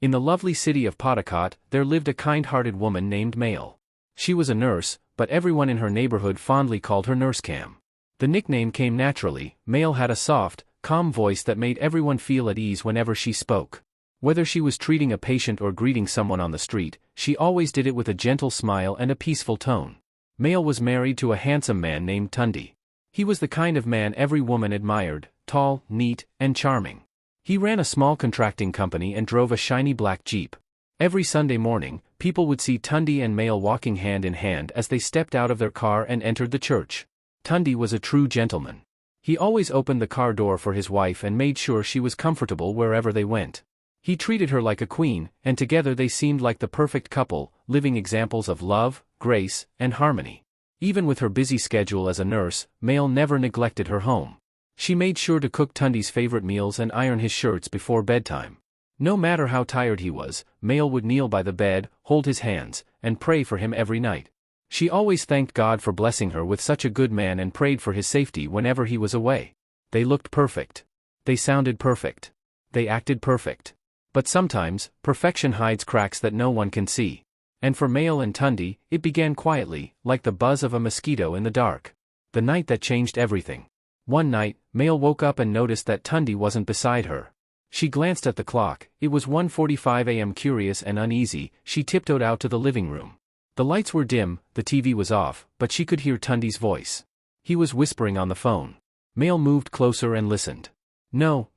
In the lovely city of Potacot, there lived a kind-hearted woman named Mail. She was a nurse, but everyone in her neighborhood fondly called her Nurse Cam. The nickname came naturally. Mail had a soft, calm voice that made everyone feel at ease whenever she spoke. Whether she was treating a patient or greeting someone on the street, she always did it with a gentle smile and a peaceful tone. Mail was married to a handsome man named Tundi. He was the kind of man every woman admired, tall, neat, and charming. He ran a small contracting company and drove a shiny black Jeep. Every Sunday morning, people would see Tundi and Mail walking hand in hand as they stepped out of their car and entered the church. Tundi was a true gentleman. He always opened the car door for his wife and made sure she was comfortable wherever they went. He treated her like a queen, and together they seemed like the perfect couple, living examples of love, grace, and harmony. Even with her busy schedule as a nurse, Mail never neglected her home. She made sure to cook Tundi's favorite meals and iron his shirts before bedtime. No matter how tired he was, Mail would kneel by the bed, hold his hands, and pray for him every night. She always thanked God for blessing her with such a good man and prayed for his safety whenever he was away. They looked perfect. They sounded perfect. They acted perfect. But sometimes, perfection hides cracks that no one can see. And for Mail and Tundi, it began quietly, like the buzz of a mosquito in the dark. The night that changed everything. One night, Mail woke up and noticed that Tundi wasn't beside her. She glanced at the clock. It was 1:45 a.m. Curious and uneasy, she tiptoed out to the living room. The lights were dim, the TV was off, but she could hear Tundi's voice. He was whispering on the phone. Mail moved closer and listened. No,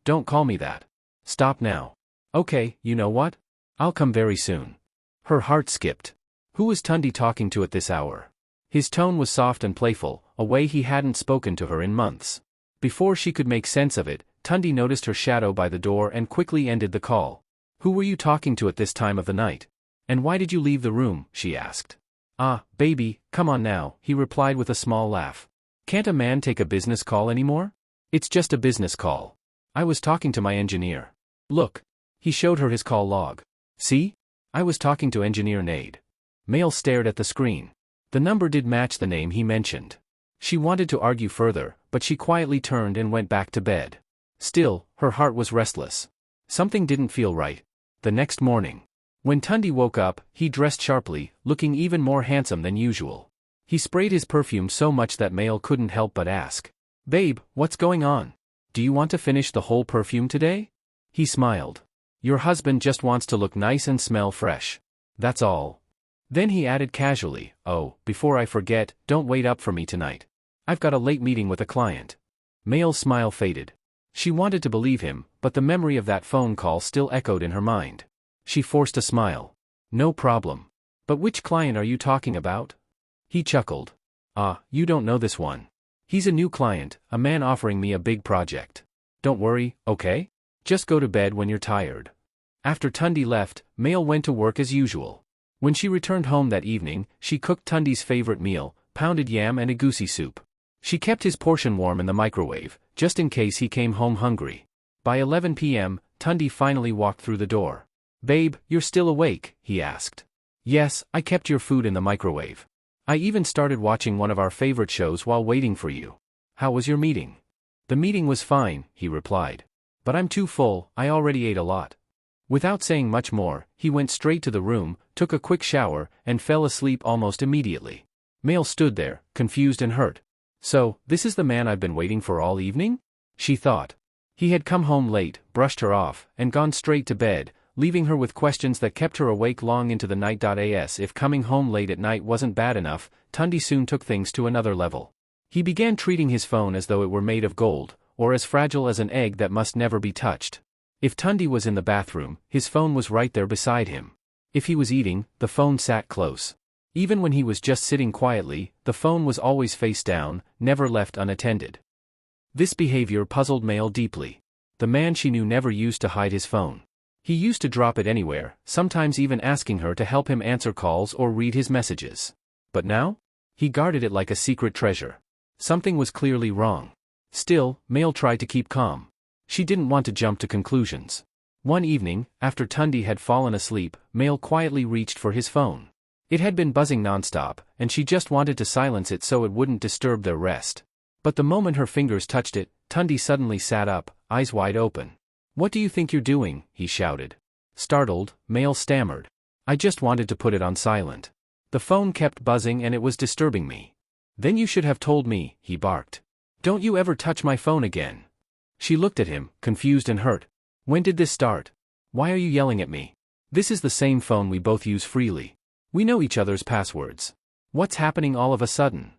don't call me that. Stop now. Okay, you know what? I'll come very soon. Her heart skipped. Who was Tundi talking to at this hour? His tone was soft and playful, a way he hadn't spoken to her in months. Before she could make sense of it, Tundi noticed her shadow by the door and quickly ended the call. Who were you talking to at this time of the night? And why did you leave the room? She asked. Ah, baby, come on now, he replied with a small laugh. Can't a man take a business call anymore? It's just a business call. I was talking to my engineer. Look. He showed her his call log. See? I was talking to Engineer Nade. Mail stared at the screen. The number did match the name he mentioned. She wanted to argue further, but she quietly turned and went back to bed. Still, her heart was restless. Something didn't feel right. The next morning, when Tundi woke up, he dressed sharply, looking even more handsome than usual. He sprayed his perfume so much that Mail couldn't help but ask, Babe, what's going on? Do you want to finish the whole perfume today? He smiled. Your husband just wants to look nice and smell fresh. That's all. Then he added casually, oh, before I forget, don't wait up for me tonight. I've got a late meeting with a client. Mail's smile faded. She wanted to believe him, but the memory of that phone call still echoed in her mind. She forced a smile. No problem. But which client are you talking about? He chuckled. Ah, you don't know this one. He's a new client, a man offering me a big project. Don't worry, okay? Just go to bed when you're tired. After Tundi left, Mail went to work as usual. When she returned home that evening, she cooked Tundi's favorite meal, pounded yam and egusi soup. She kept his portion warm in the microwave, just in case he came home hungry. By 11 p.m., Tundi finally walked through the door. Babe, you're still awake? He asked. Yes, I kept your food in the microwave. I even started watching one of our favorite shows while waiting for you. How was your meeting? The meeting was fine, he replied. But I'm too full, I already ate a lot. Without saying much more, he went straight to the room, took a quick shower, and fell asleep almost immediately. Mail stood there, confused and hurt. So, this is the man I've been waiting for all evening? She thought. He had come home late, brushed her off, and gone straight to bed, leaving her with questions that kept her awake long into the night. If coming home late at night wasn't bad enough, Tundi soon took things to another level. He began treating his phone as though it were made of gold, or as fragile as an egg that must never be touched. If Tundi was in the bathroom, his phone was right there beside him. If he was eating, the phone sat close. Even when he was just sitting quietly, the phone was always face down, never left unattended. This behavior puzzled Mail deeply. The man she knew never used to hide his phone. He used to drop it anywhere, sometimes even asking her to help him answer calls or read his messages. But now? He guarded it like a secret treasure. Something was clearly wrong. Still, Mail tried to keep calm. She didn't want to jump to conclusions. One evening, after Tundi had fallen asleep, Mail quietly reached for his phone. It had been buzzing nonstop, and she just wanted to silence it so it wouldn't disturb their rest. But the moment her fingers touched it, Tundi suddenly sat up, eyes wide open. What do you think you're doing? He shouted. Startled, Male stammered. I just wanted to put it on silent. The phone kept buzzing and it was disturbing me. Then you should have told me, he barked. Don't you ever touch my phone again. She looked at him, confused and hurt. When did this start? Why are you yelling at me? This is the same phone we both use freely. We know each other's passwords. What's happening all of a sudden?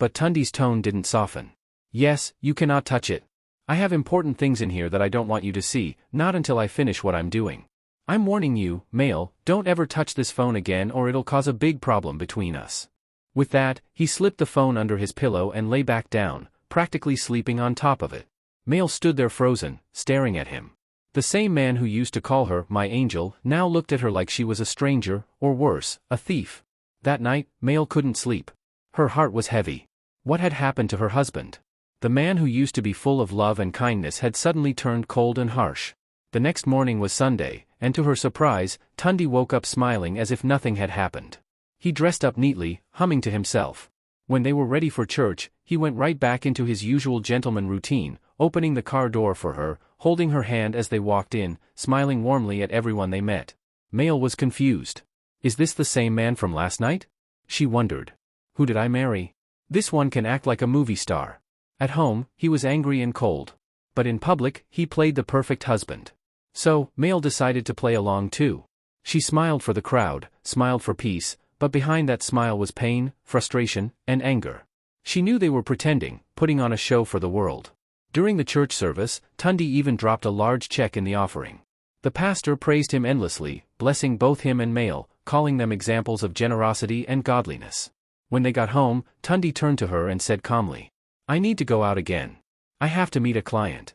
But Tundi's tone didn't soften. Yes, you cannot touch it. I have important things in here that I don't want you to see, not until I finish what I'm doing. I'm warning you, Male, don't ever touch this phone again or it'll cause a big problem between us. With that, he slipped the phone under his pillow and lay back down, practically sleeping on top of it. Male stood there frozen, staring at him. The same man who used to call her my angel now looked at her like she was a stranger, or worse, a thief. That night, Male couldn't sleep. Her heart was heavy. What had happened to her husband? The man who used to be full of love and kindness had suddenly turned cold and harsh. The next morning was Sunday, and to her surprise, Tundi woke up smiling as if nothing had happened. He dressed up neatly, humming to himself. When they were ready for church, he went right back into his usual gentleman routine, opening the car door for her, holding her hand as they walked in, smiling warmly at everyone they met. Male was confused. Is this the same man from last night? She wondered. Who did I marry? This one can act like a movie star. At home, he was angry and cold. But in public, he played the perfect husband. So, Male decided to play along too. She smiled for the crowd, smiled for peace, but behind that smile was pain, frustration, and anger. She knew they were pretending, putting on a show for the world. During the church service, Tundi even dropped a large check in the offering. The pastor praised him endlessly, blessing both him and Male, calling them examples of generosity and godliness. When they got home, Tundi turned to her and said calmly, I need to go out again. I have to meet a client.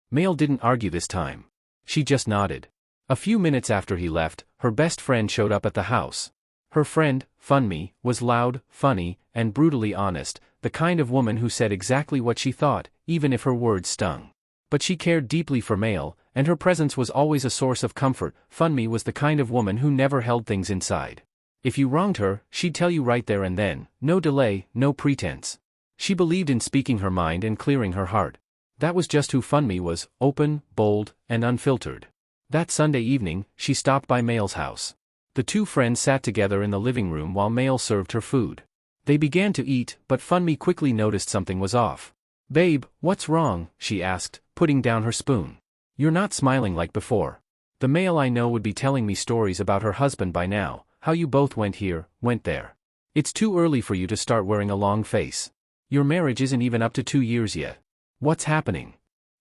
Male didn't argue this time. She just nodded. A few minutes after he left, her best friend showed up at the house. Her friend, Funmi, was loud, funny, and brutally honest, the kind of woman who said exactly what she thought, even if her words stung. But she cared deeply for Male, and her presence was always a source of comfort. Funmi was the kind of woman who never held things inside. If you wronged her, she'd tell you right there and then, no delay, no pretense. She believed in speaking her mind and clearing her heart. That was just who Funmi was, open, bold, and unfiltered. That Sunday evening, she stopped by Male's house. The two friends sat together in the living room while Male served her food. They began to eat, but Funmi quickly noticed something was off. Babe, what's wrong? She asked, putting down her spoon. You're not smiling like before. The Male I know would be telling me stories about her husband by now, how you both went here, went there. It's too early for you to start wearing a long face. Your marriage isn't even up to 2 years yet. What's happening?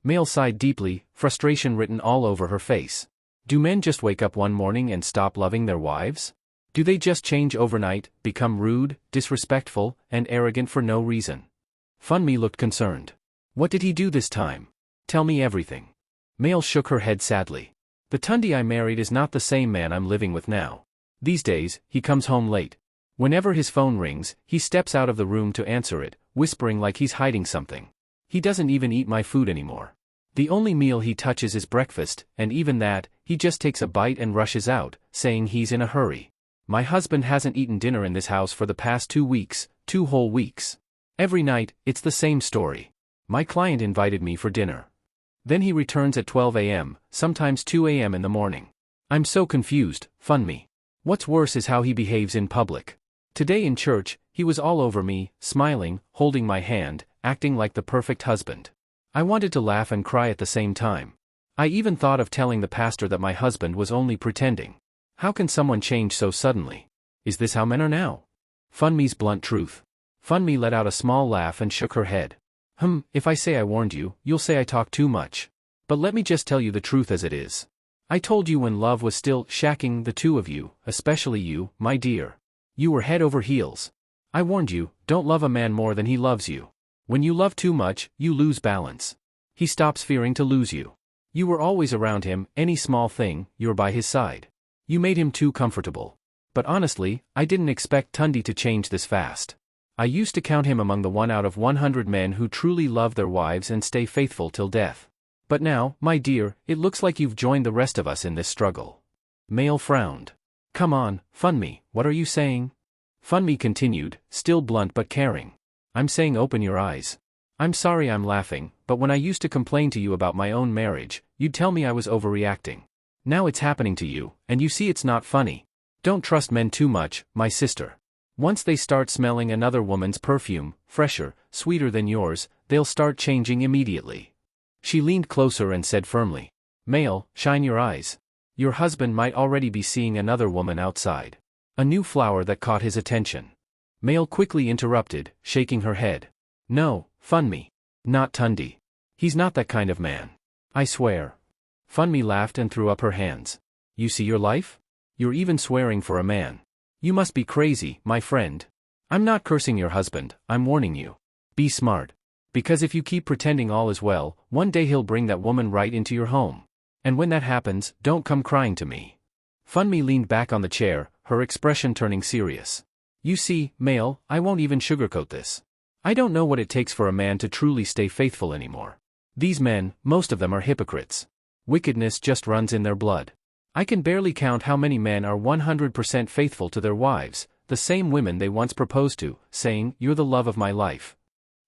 Male sighed deeply, frustration written all over her face. Do men just wake up one morning and stop loving their wives? Do they just change overnight, become rude, disrespectful, and arrogant for no reason? Funmi looked concerned. What did he do this time? Tell me everything. Male shook her head sadly. The Tundi I married is not the same man I'm living with now. These days, he comes home late. Whenever his phone rings, he steps out of the room to answer it, whispering like he's hiding something. He doesn't even eat my food anymore. The only meal he touches is breakfast, and even that, he just takes a bite and rushes out, saying he's in a hurry. My husband hasn't eaten dinner in this house for the past 2 weeks, 2 whole weeks. Every night, it's the same story. My client invited me for dinner. Then he returns at 12 a.m., sometimes 2 a.m. in the morning. I'm so confused, Funmi. What's worse is how he behaves in public. Today in church, he was all over me, smiling, holding my hand, acting like the perfect husband. I wanted to laugh and cry at the same time. I even thought of telling the pastor that my husband was only pretending. How can someone change so suddenly? Is this how men are now? Funmi's blunt truth. Funmi let out a small laugh and shook her head. If I say I warned you, you'll say I talk too much. But let me just tell you the truth as it is. I told you when love was still shacking the two of you, especially you, my dear. You were head over heels. I warned you, don't love a man more than he loves you. When you love too much, you lose balance. He stops fearing to lose you. You were always around him, any small thing, you're by his side. You made him too comfortable. But honestly, I didn't expect Tundi to change this fast. I used to count him among the 1 out of 100 men who truly love their wives and stay faithful till death. But now, my dear, it looks like you've joined the rest of us in this struggle. Male frowned. Come on, Funmi, what are you saying? Funmi continued, still blunt but caring. I'm saying open your eyes. I'm sorry I'm laughing, but when I used to complain to you about my own marriage, you'd tell me I was overreacting. Now it's happening to you, and you see it's not funny. Don't trust men too much, my sister. Once they start smelling another woman's perfume, fresher, sweeter than yours, they'll start changing immediately. She leaned closer and said firmly, Male, shine your eyes. Your husband might already be seeing another woman outside. A new flower that caught his attention. Male quickly interrupted, shaking her head. No, Funmi. Not Tundi. He's not that kind of man. I swear. Funmi laughed and threw up her hands. You see your life? You're even swearing for a man. You must be crazy, my friend. I'm not cursing your husband, I'm warning you. Be smart. Because if you keep pretending all is well, one day he'll bring that woman right into your home. And when that happens, don't come crying to me. Funmi leaned back on the chair, her expression turning serious. You see, Male, I won't even sugarcoat this. I don't know what it takes for a man to truly stay faithful anymore. These men, most of them are hypocrites. Wickedness just runs in their blood. I can barely count how many men are 100% faithful to their wives, the same women they once proposed to, saying, you're the love of my life.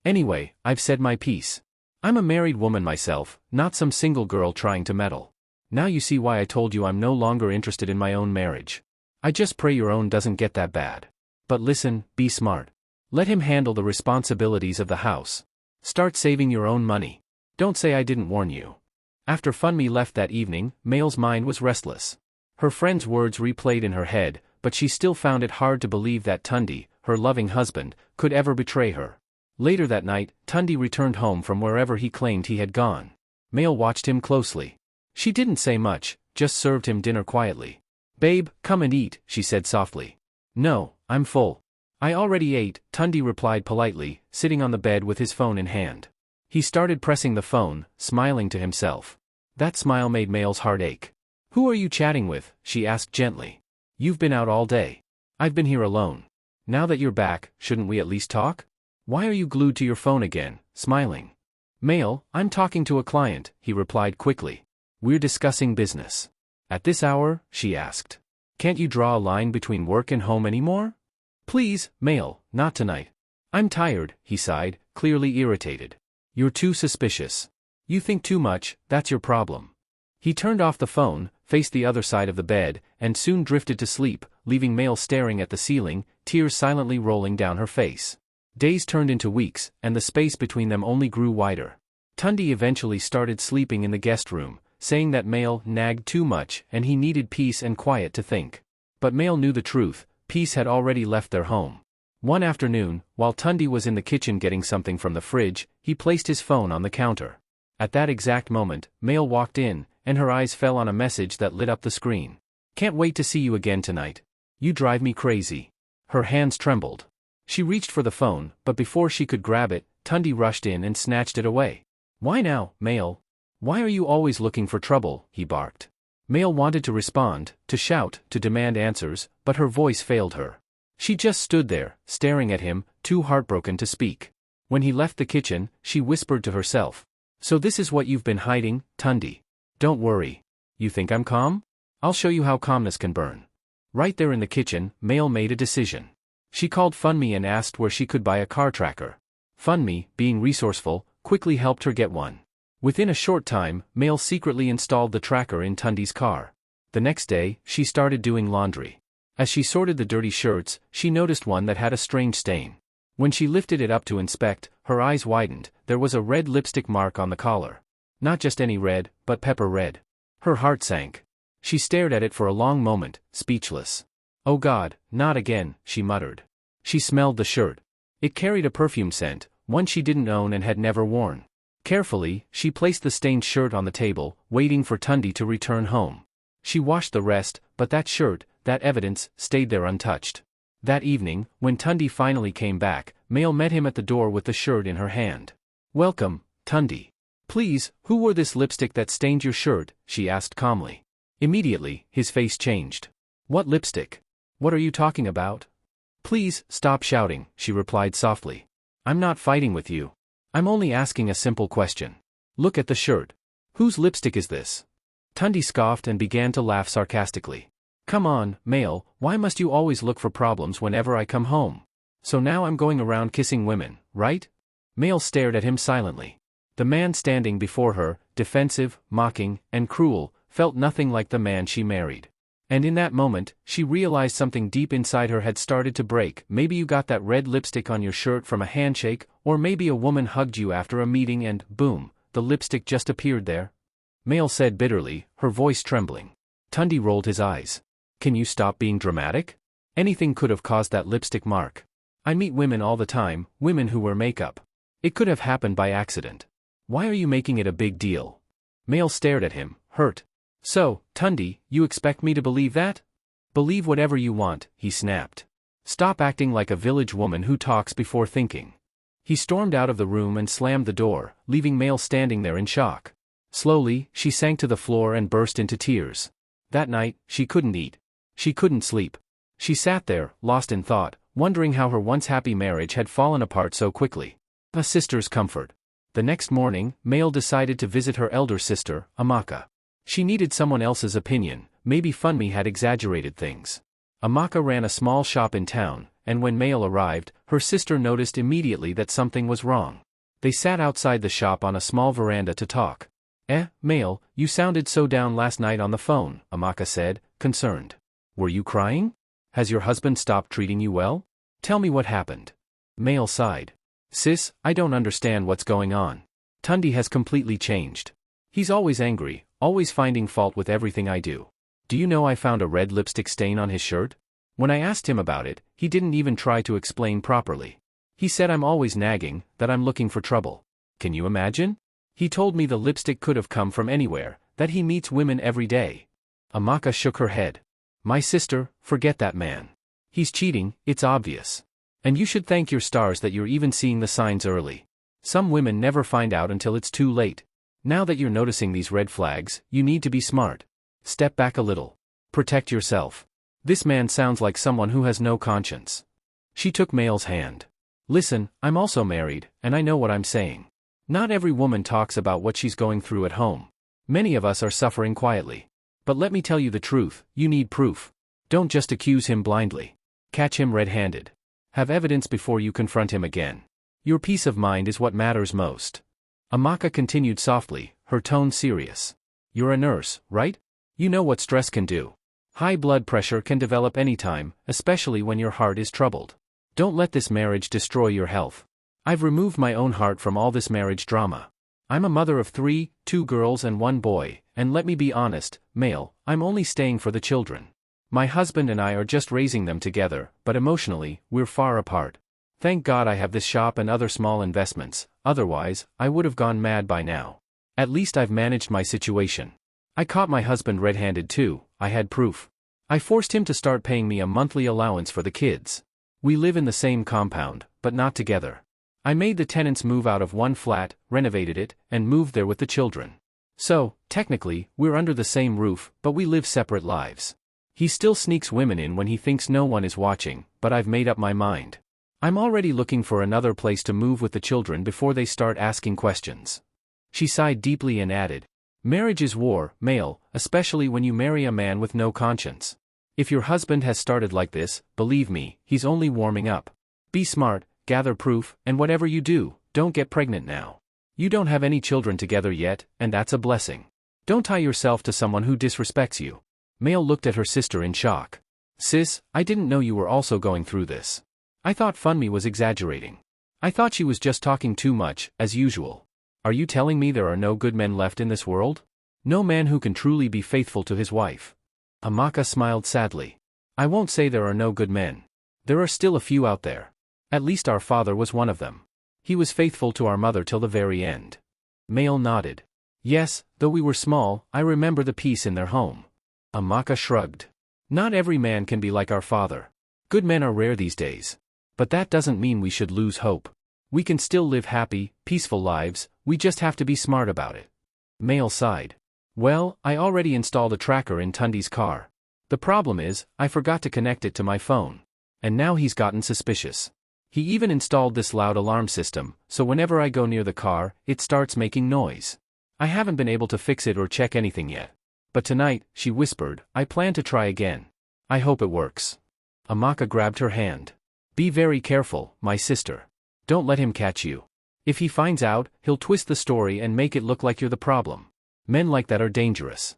Anyway, I've said my piece. I'm a married woman myself, not some single girl trying to meddle. Now you see why I told you I'm no longer interested in my own marriage. I just pray your own doesn't get that bad. But listen, be smart. Let him handle the responsibilities of the house. Start saving your own money. Don't say I didn't warn you. After Funmi left that evening, Male's mind was restless. Her friend's words replayed in her head, but she still found it hard to believe that Tundi, her loving husband, could ever betray her. Later that night, Tundi returned home from wherever he claimed he had gone. Male watched him closely. She didn't say much, just served him dinner quietly. Babe, come and eat, she said softly. No, I'm full. I already ate, Tundi replied politely, sitting on the bed with his phone in hand. He started pressing the phone, smiling to himself. That smile made Male's heart ache. Who are you chatting with? She asked gently. You've been out all day. I've been here alone. Now that you're back, shouldn't we at least talk? Why are you glued to your phone again, smiling? Male, I'm talking to a client, he replied quickly. We're discussing business. At this hour? She asked. Can't you draw a line between work and home anymore? Please, Male, not tonight. I'm tired, he sighed, clearly irritated. You're too suspicious. You think too much, that's your problem. He turned off the phone, faced the other side of the bed, and soon drifted to sleep, leaving Male staring at the ceiling, tears silently rolling down her face. Days turned into weeks, and the space between them only grew wider. Tundi eventually started sleeping in the guest room, saying that Male nagged too much and he needed peace and quiet to think. But Male knew the truth, peace had already left their home. One afternoon, while Tundi was in the kitchen getting something from the fridge, he placed his phone on the counter. At that exact moment, Male walked in, and her eyes fell on a message that lit up the screen. Can't wait to see you again tonight. You drive me crazy. Her hands trembled. She reached for the phone, but before she could grab it, Tundi rushed in and snatched it away. Why now, Male? Why are you always looking for trouble? He barked. Male wanted to respond, to shout, to demand answers, but her voice failed her. She just stood there, staring at him, too heartbroken to speak. When he left the kitchen, she whispered to herself. So this is what you've been hiding, Tundi. Don't worry. You think I'm calm? I'll show you how calmness can burn. Right there in the kitchen, Male made a decision. She called Funmi and asked where she could buy a car tracker. Funmi, being resourceful, quickly helped her get one. Within a short time, Male secretly installed the tracker in Tundi's car. The next day, she started doing laundry. As she sorted the dirty shirts, she noticed one that had a strange stain. When she lifted it up to inspect, her eyes widened. There was a red lipstick mark on the collar. Not just any red, but pepper red. Her heart sank. She stared at it for a long moment, speechless. Oh God, not again, she muttered. She smelled the shirt. It carried a perfume scent, one she didn't own and had never worn. Carefully, she placed the stained shirt on the table, waiting for Tundi to return home. She washed the rest, but that shirt, that evidence, stayed there untouched. That evening, when Tundi finally came back, Male met him at the door with the shirt in her hand. Welcome, Tundi. Please, who wore this lipstick that stained your shirt? She asked calmly. Immediately, his face changed. What lipstick? What are you talking about? Please, stop shouting, she replied softly. I'm not fighting with you. I'm only asking a simple question. Look at the shirt. Whose lipstick is this? Tundi scoffed and began to laugh sarcastically. Come on, Male, why must you always look for problems whenever I come home? So now I'm going around kissing women, right? Male stared at him silently. The man standing before her, defensive, mocking, and cruel, felt nothing like the man she married. And in that moment, she realized something deep inside her had started to break. Maybe you got that red lipstick on your shirt from a handshake, or maybe a woman hugged you after a meeting and, boom, the lipstick just appeared there. Mail said bitterly, her voice trembling. Tundi rolled his eyes. Can you stop being dramatic? Anything could have caused that lipstick mark. I meet women all the time, women who wear makeup. It could have happened by accident. Why are you making it a big deal? Mail stared at him, hurt. So, Tundi, you expect me to believe that? Believe whatever you want, he snapped. Stop acting like a village woman who talks before thinking. He stormed out of the room and slammed the door, leaving Mail standing there in shock. Slowly, she sank to the floor and burst into tears. That night, she couldn't eat. She couldn't sleep. She sat there, lost in thought, wondering how her once happy marriage had fallen apart so quickly. A sister's comfort. The next morning, Mail decided to visit her elder sister, Amaka. She needed someone else's opinion. Maybe Funmi had exaggerated things. Amaka ran a small shop in town, and when Mail arrived, her sister noticed immediately that something was wrong. They sat outside the shop on a small veranda to talk. Mail, you sounded so down last night on the phone, Amaka said, concerned. Were you crying? Has your husband stopped treating you well? Tell me what happened. Mail sighed. Sis, I don't understand what's going on. Tundi has completely changed. He's always angry, always finding fault with everything I do. Do you know I found a red lipstick stain on his shirt? When I asked him about it, he didn't even try to explain properly. He said I'm always nagging, that I'm looking for trouble. Can you imagine? He told me the lipstick could have come from anywhere, that he meets women every day. Amaka shook her head. My sister, forget that man. He's cheating, it's obvious. And you should thank your stars that you're even seeing the signs early. Some women never find out until it's too late. Now that you're noticing these red flags, you need to be smart. Step back a little. Protect yourself. This man sounds like someone who has no conscience. She took Mail's hand. Listen, I'm also married, and I know what I'm saying. Not every woman talks about what she's going through at home. Many of us are suffering quietly. But let me tell you the truth, you need proof. Don't just accuse him blindly. Catch him red-handed. Have evidence before you confront him again. Your peace of mind is what matters most. Amaka continued softly, her tone serious. You're a nurse, right? You know what stress can do. High blood pressure can develop anytime, especially when your heart is troubled. Don't let this marriage destroy your health. I've removed my own heart from all this marriage drama. I'm a mother of 3, 2 girls and 1 boy, and let me be honest, Mail, I'm only staying for the children. My husband and I are just raising them together, but emotionally, we're far apart. Thank God I have this shop and other small investments, otherwise, I would have gone mad by now. At least I've managed my situation. I caught my husband red-handed too, I had proof. I forced him to start paying me a monthly allowance for the kids. We live in the same compound, but not together. I made the tenants move out of one flat, renovated it, and moved there with the children. So, technically, we're under the same roof, but we live separate lives. He still sneaks women in when he thinks no one is watching, but I've made up my mind. I'm already looking for another place to move with the children before they start asking questions. She sighed deeply and added, marriage is war, Mail, especially when you marry a man with no conscience. If your husband has started like this, believe me, he's only warming up. Be smart, gather proof, and whatever you do, don't get pregnant now. You don't have any children together yet, and that's a blessing. Don't tie yourself to someone who disrespects you. Mail looked at her sister in shock. Sis, I didn't know you were also going through this. I thought Funmi was exaggerating. I thought she was just talking too much, as usual. Are you telling me there are no good men left in this world? No man who can truly be faithful to his wife? Amaka smiled sadly. I won't say there are no good men. There are still a few out there. At least our father was one of them. He was faithful to our mother till the very end. Mail nodded. Yes, though we were small, I remember the peace in their home. Amaka shrugged. Not every man can be like our father. Good men are rare these days. But that doesn't mean we should lose hope. We can still live happy, peaceful lives, we just have to be smart about it. Mail sighed. Well, I already installed a tracker in Tundi's car. The problem is, I forgot to connect it to my phone. And now he's gotten suspicious. He even installed this loud alarm system, so whenever I go near the car, it starts making noise. I haven't been able to fix it or check anything yet. But tonight, she whispered, I plan to try again. I hope it works. Amaka grabbed her hand. Be very careful, my sister. Don't let him catch you. If he finds out, he'll twist the story and make it look like you're the problem. Men like that are dangerous.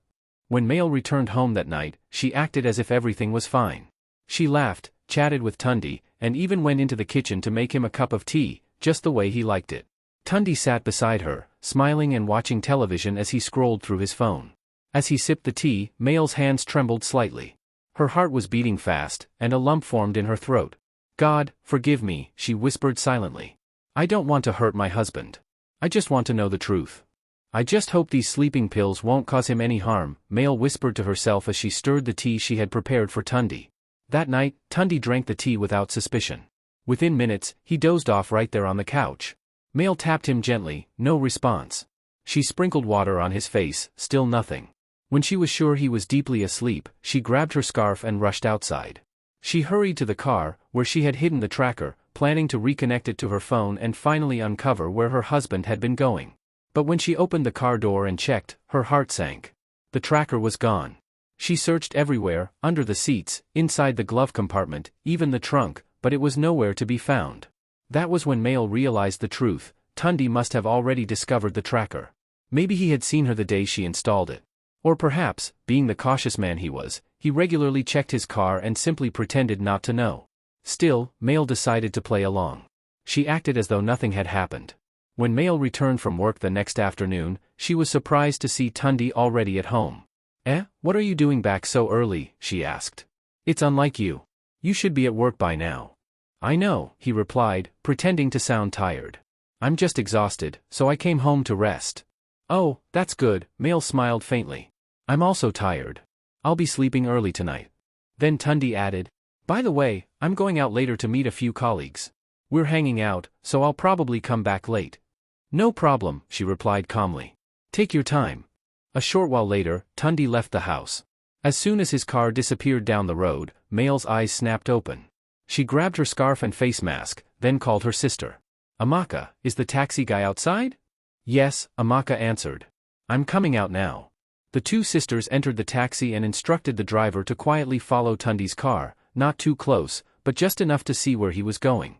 When Mail returned home that night, she acted as if everything was fine. She laughed, chatted with Tundi, and even went into the kitchen to make him a cup of tea, just the way he liked it. Tundi sat beside her, smiling and watching television as he scrolled through his phone. As he sipped the tea, Mail's hands trembled slightly. Her heart was beating fast, and a lump formed in her throat. "God, forgive me," she whispered silently. "I don't want to hurt my husband. I just want to know the truth. I just hope these sleeping pills won't cause him any harm," Mail whispered to herself as she stirred the tea she had prepared for Tundi. That night, Tundi drank the tea without suspicion. Within minutes, he dozed off right there on the couch. Mail tapped him gently, no response. She sprinkled water on his face, still nothing. When she was sure he was deeply asleep, she grabbed her scarf and rushed outside. She hurried to the car, where she had hidden the tracker, planning to reconnect it to her phone and finally uncover where her husband had been going. But when she opened the car door and checked, her heart sank. The tracker was gone. She searched everywhere, under the seats, inside the glove compartment, even the trunk, but it was nowhere to be found. That was when Mail realized the truth. Tundi must have already discovered the tracker. Maybe he had seen her the day she installed it. Or perhaps, being the cautious man he was, he regularly checked his car and simply pretended not to know. Still, Mail decided to play along. She acted as though nothing had happened. When Mail returned from work the next afternoon, she was surprised to see Tundi already at home. What are you doing back so early?" she asked. "It's unlike you. You should be at work by now." "I know," he replied, pretending to sound tired. "I'm just exhausted, so I came home to rest." "Oh, that's good," Mail smiled faintly. "I'm also tired. I'll be sleeping early tonight." Then Tundi added, "By the way, I'm going out later to meet a few colleagues. We're hanging out, so I'll probably come back late." "No problem," she replied calmly. "Take your time." A short while later, Tundi left the house. As soon as his car disappeared down the road, Mail's eyes snapped open. She grabbed her scarf and face mask, then called her sister. "Amaka, is the taxi guy outside?" "Yes," Amaka answered. "I'm coming out now." The two sisters entered the taxi and instructed the driver to quietly follow Tundi's car, not too close, but just enough to see where he was going.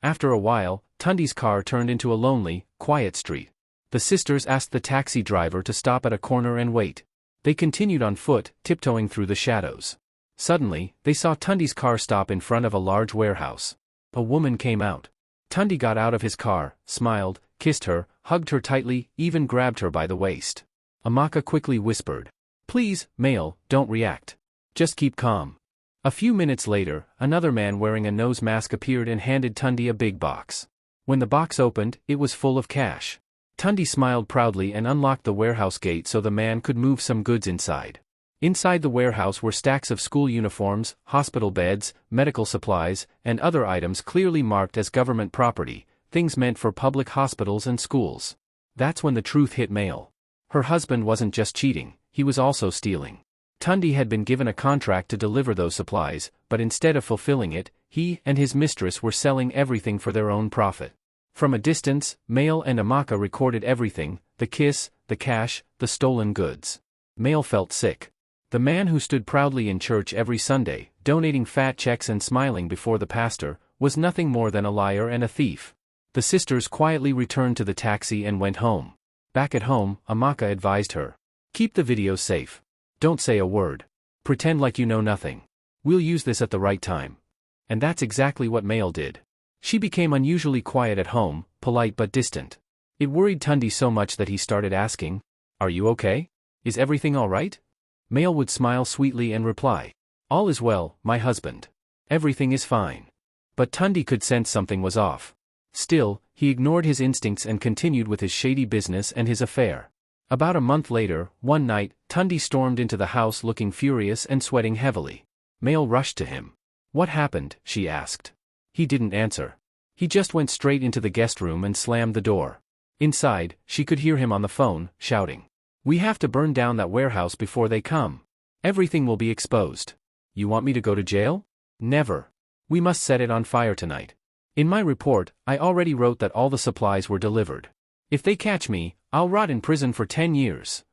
After a while, Tundi's car turned into a lonely, quiet street. The sisters asked the taxi driver to stop at a corner and wait. They continued on foot, tiptoeing through the shadows. Suddenly, they saw Tundi's car stop in front of a large warehouse. A woman came out. Tundi got out of his car, smiled, kissed her, hugged her tightly, even grabbed her by the waist. Amaka quickly whispered, "Please, Mail, don't react. Just keep calm." A few minutes later, another man wearing a nose mask appeared and handed Tundi a big box. When the box opened, it was full of cash. Tundi smiled proudly and unlocked the warehouse gate so the man could move some goods inside. Inside the warehouse were stacks of school uniforms, hospital beds, medical supplies, and other items clearly marked as government property, things meant for public hospitals and schools. That's when the truth hit Mail. Her husband wasn't just cheating, he was also stealing. Tundi had been given a contract to deliver those supplies, but instead of fulfilling it, he and his mistress were selling everything for their own profit. From a distance, Mail and Amaka recorded everything: the kiss, the cash, the stolen goods. Mail felt sick. The man who stood proudly in church every Sunday, donating fat checks and smiling before the pastor, was nothing more than a liar and a thief. The sisters quietly returned to the taxi and went home. Back at home, Amaka advised her, "Keep the videos safe. Don't say a word. Pretend like you know nothing. We'll use this at the right time." And that's exactly what Mail did. She became unusually quiet at home, polite but distant. It worried Tundi so much that he started asking, "Are you okay? Is everything all right?" Mail would smile sweetly and reply, "All is well, my husband. Everything is fine." But Tundi could sense something was off. Still, he ignored his instincts and continued with his shady business and his affair. About a month later, one night, Tundi stormed into the house looking furious and sweating heavily. Mail rushed to him. "What happened?" she asked. He didn't answer. He just went straight into the guest room and slammed the door. Inside, she could hear him on the phone, shouting, "We have to burn down that warehouse before they come. Everything will be exposed. You want me to go to jail? Never. We must set it on fire tonight. In my report, I already wrote that all the supplies were delivered. If they catch me, I'll rot in prison for 10 years.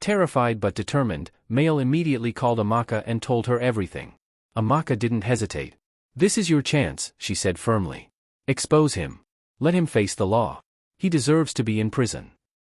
Terrified but determined, Mail immediately called Amaka and told her everything. Amaka didn't hesitate. "This is your chance," she said firmly. "Expose him. Let him face the law. He deserves to be in prison."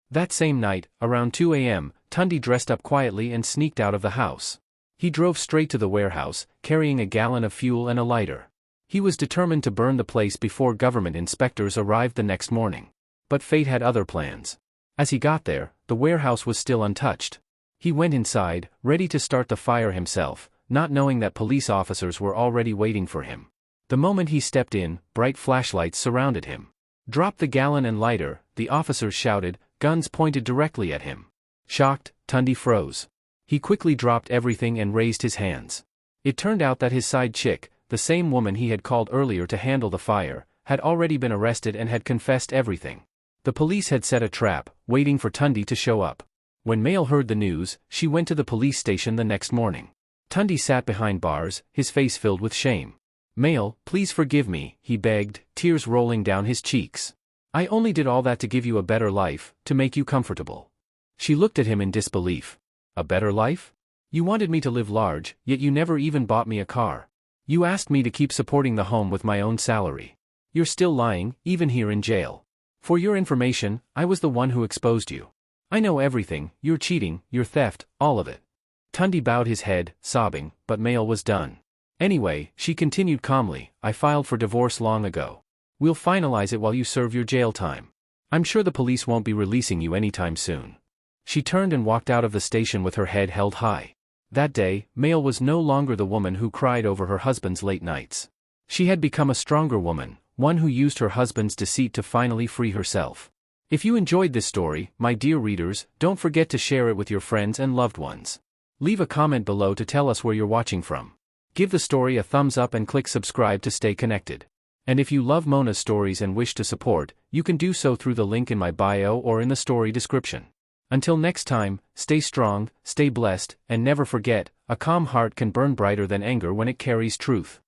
That same night, around 2 a.m., Tundi dressed up quietly and sneaked out of the house. He drove straight to the warehouse, carrying a gallon of fuel and a lighter. He was determined to burn the place before government inspectors arrived the next morning. But fate had other plans. As he got there, the warehouse was still untouched. He went inside, ready to start the fire himself, not knowing that police officers were already waiting for him. The moment he stepped in, bright flashlights surrounded him. "Drop the gallon and lighter," the officers shouted, guns pointed directly at him. Shocked, Tundi froze. He quickly dropped everything and raised his hands. It turned out that his side chick, the same woman he had called earlier to handle the fire, had already been arrested and had confessed everything. The police had set a trap, waiting for Tundi to show up. When Mail heard the news, she went to the police station the next morning. Tundi sat behind bars, his face filled with shame. "Mail, please forgive me," he begged, tears rolling down his cheeks. "I only did all that to give you a better life, to make you comfortable." She looked at him in disbelief. "A better life? You wanted me to live large, yet you never even bought me a car. You asked me to keep supporting the home with my own salary. You're still lying, even here in jail. For your information, I was the one who exposed you. I know everything, your cheating, your theft, all of it." Tundi bowed his head, sobbing, but Mail was done. "Anyway," she continued calmly, "I filed for divorce long ago. We'll finalize it while you serve your jail time. I'm sure the police won't be releasing you anytime soon." She turned and walked out of the station with her head held high. That day, Mail was no longer the woman who cried over her husband's late nights. She had become a stronger woman, one who used her husband's deceit to finally free herself. If you enjoyed this story, my dear readers, don't forget to share it with your friends and loved ones. Leave a comment below to tell us where you're watching from. Give the story a thumbs up and click subscribe to stay connected. And if you love Mona's stories and wish to support, you can do so through the link in my bio or in the story description. Until next time, stay strong, stay blessed, and never forget, a calm heart can burn brighter than anger when it carries truth.